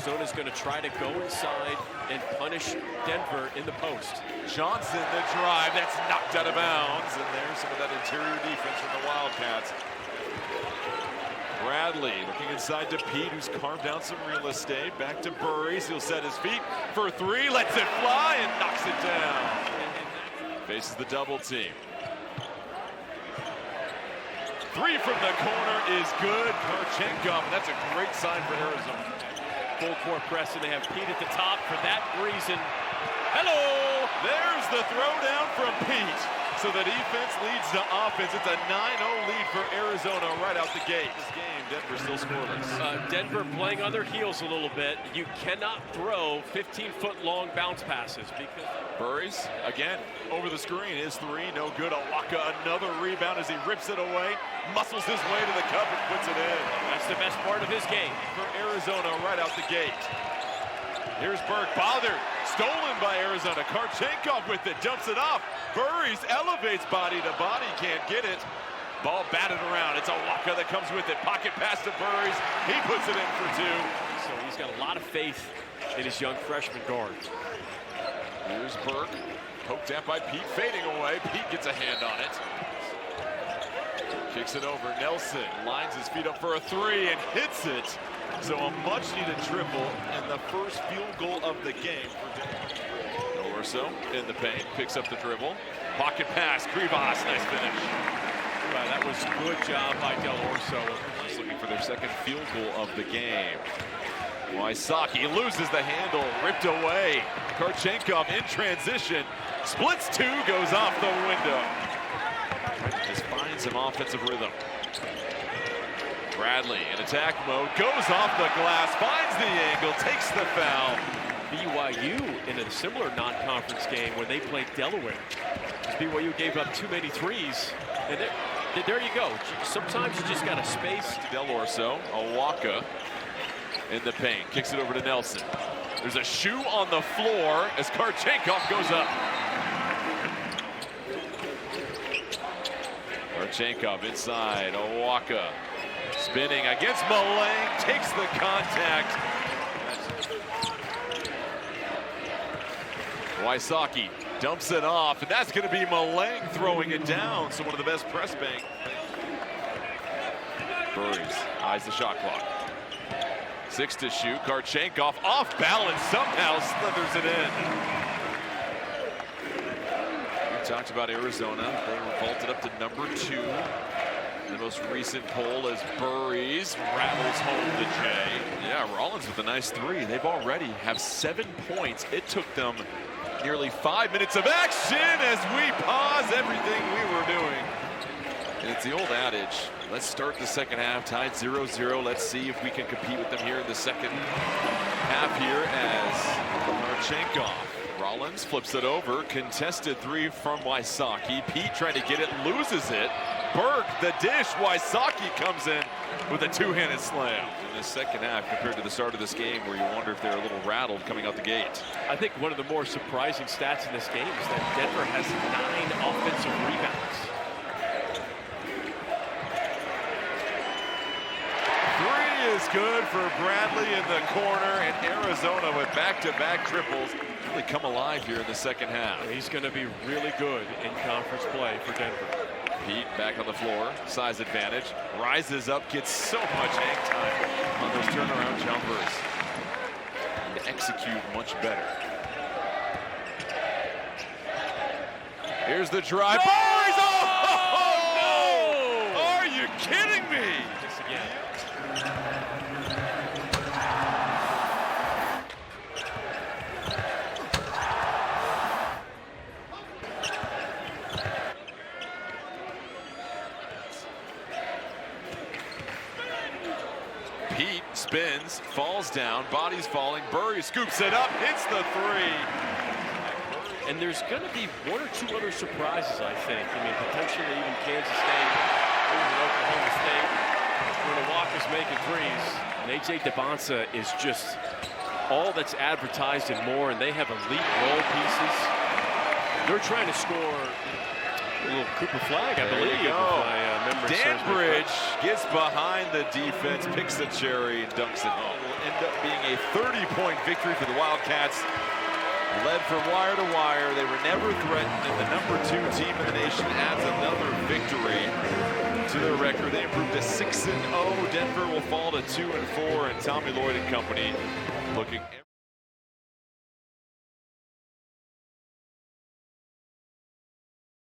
Arizona's going to try to go inside and punish Denver in the post. Johnson, the drive, that's knocked out of bounds, and there's some of that interior defense from the Wildcats. Bradley looking inside to Pete, who's carved out some real estate. Back to Burries, he'll set his feet for three, lets it fly, and knocks it down. Faces the double team. Three from the corner is good. Karchenkov, that's a great sign for Arizona. Full court press, and they have Pete at the top for that reason. Hello! There's the throwdown from Pete. So the defense leads to offense. It's a 9-0 lead for Arizona right out the gate. This game, Denver still scoreless. Denver playing on their heels a little bit. You cannot throw 15-foot long bounce passes because... Burries, again, over the screen. His three, no good. Awaka, another rebound as he rips it away. Muscles his way to the cup and puts it in. That's the best part of his game. For Arizona right out the gate. Here's Burke, bothered. Stolen by Arizona. Karchenkov with it, jumps it off. Burries elevates body to body, can't get it. Ball batted around. It's Awaka that comes with it. Pocket pass to Burries. He puts it in for two. So he's got a lot of faith in his young freshman guard. Here's Burke, poked at by Pete, fading away. Pete gets a hand on it. Kicks it over. Nelson lines his feet up for a three and hits it. So a much-needed triple and the first field goal of the game for Denver. Orso in the paint, picks up the dribble. Pocket pass, Krivas, nice finish. Wow, that was a good job by Del Orso. Just looking for their second field goal of the game. Wysocki loses the handle, ripped away. Karchenkov in transition, splits two, goes off the window. Just finds some offensive rhythm. Bradley in attack mode, goes off the glass, finds the angle, takes the foul. BYU in a similar non-conference game when they played Delaware. BYU gave up too many threes, and there you go. Sometimes you just got to space. Del Orso, Awaka in the paint, kicks it over to Nelson. There's a shoe on the floor as Karchenkov goes up. Karchenkov inside, Awaka spinning against Malang, takes the contact. Wysocki dumps it off, and that's going to be Malang throwing it down. So one of the best press bank. Burries eyes the shot clock. 6 to shoot. Karchenkov off balance, somehow slithers it in. We talked about Arizona. They were vaulted up to #2 in the most recent poll as Burries rattles home the J. Yeah, Rollins with a nice three. They've already have 7 points. It took them nearly 5 minutes of action as we pause everything we were doing. And it's the old adage, let's start the second half tied 0-0. Let's see if we can compete with them here in the second half here as Karchenkov. Rollins flips it over, contested three from Wysocki. Pete trying to get it, loses it. Burke, the dish, Wysocki comes in with a two-handed slam. In the second half compared to the start of this game where you wonder if they're a little rattled coming out the gate. I think one of the more surprising stats in this game is that Denver has 9 offensive rebounds. Is good for Bradley in the corner, and Arizona with back-to-back triples really come alive here in the second half. He's going to be really good in conference play for Denver. Pete back on the floor, size advantage, rises up, gets so much hang time on those turnaround jumpers. And to execute much better. Here's the drive. Oh, no! Are you kidding me? This again. Pete spins, falls down, body's falling. Burry scoops it up, hits the three. And there's going to be 1 or 2 other surprises, I think. I mean, potentially even Kansas State, even Oklahoma State, where the Walker's making threes. And A.J. DeBonsa is just all that's advertised and more, and they have elite role pieces. They're trying to score A little Cooper flag, I believe. There you go. Danbridge gets behind the defense, picks the cherry, and dunks it home. Will end up being a 30-point victory for the Wildcats. Led from wire to wire. They were never threatened, and the #2 team in the nation adds another victory to their record. They improved to 6-0. Denver will fall to 2-4, and Tommy Lloyd and company looking